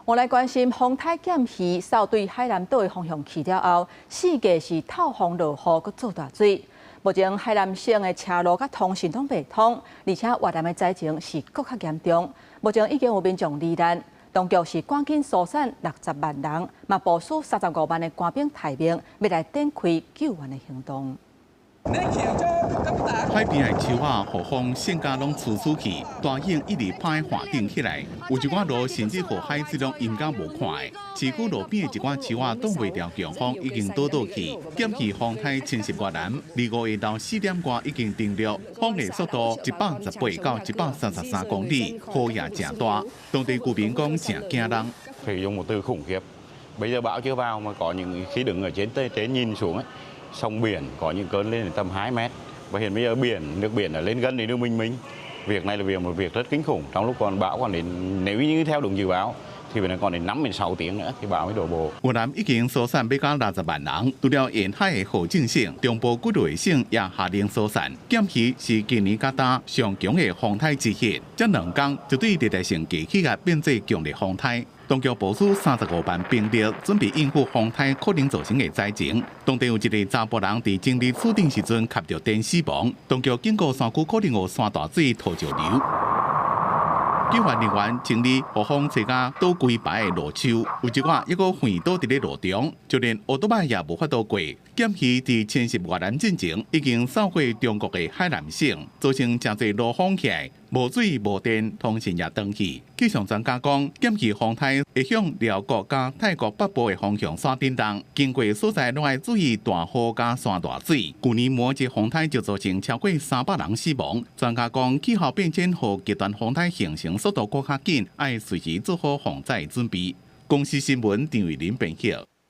我来关心风台减鱼扫对海南岛的方向去了后，四界是透风落雨，佮做大水。目前海南省的车路佮通讯拢袂通，而且越南的灾情是搁较严重。目前已经有民众罹难，当局是赶紧疏散60万人，嘛部署35万的官兵待命，要来展开救援的行动。 海边的树仔、雨风，性价拢处去，大影一直趴在岸顶起来。有一寡路甚至河海质量应该无看的，市区路边的一寡树仔挡袂牢强风，已经倒去。减去风台70外南，25日到4点外已经登陆，风的速度118到133公里，雨也正大。当地居民讲正惊人。可以用một từ khủng khiếp. Bây giờ bão chưa vào mà có những khi đứng ở trên nhìn xuống ấy, sông biển có những cơn lên đến tầm 2 mét. Và hiện bây giờ nước biển ở lên gần đến nước Minh. Việc này là một việc rất kinh khủng. Trong lúc còn bão còn đến, nếu như theo đúng dự báo, thì bây giờ còn đến 5 đến 6 tiếng nữa thì bão mới đổ bộ. 越南已經疏散要到60萬人，除了沿海的河靜省，中部幾類省也下令疏散。減去是今年較大上強的風台之一，這2天就對熱帶性低氣壓變做強烈風台。 當局部署35萬兵力，準備應付風台可能造成的災情。當地有一個查甫人在整理厝頂時陣吸到電死亡。當局警告山區可能有山大水土石流。救援人員清理雨風吹甲倒規排的路樹，有一寡一個橫倒佇咧路中，就連奧多巴也無法度過。減去佇70外南進前，已經掃過中國的海南省，造成真濟路封起來。 無水無電，通訊也斷去。氣象專家講，減去風台會向寮國加泰國北部的方向山震動，經過所在攏要注意大雨加山大水。去年某一個風台就造成超過300人死亡。專家講，氣候變遷和極端風台形成速度更較緊，要隨時做好防災準備。公司新聞張偉林編輯。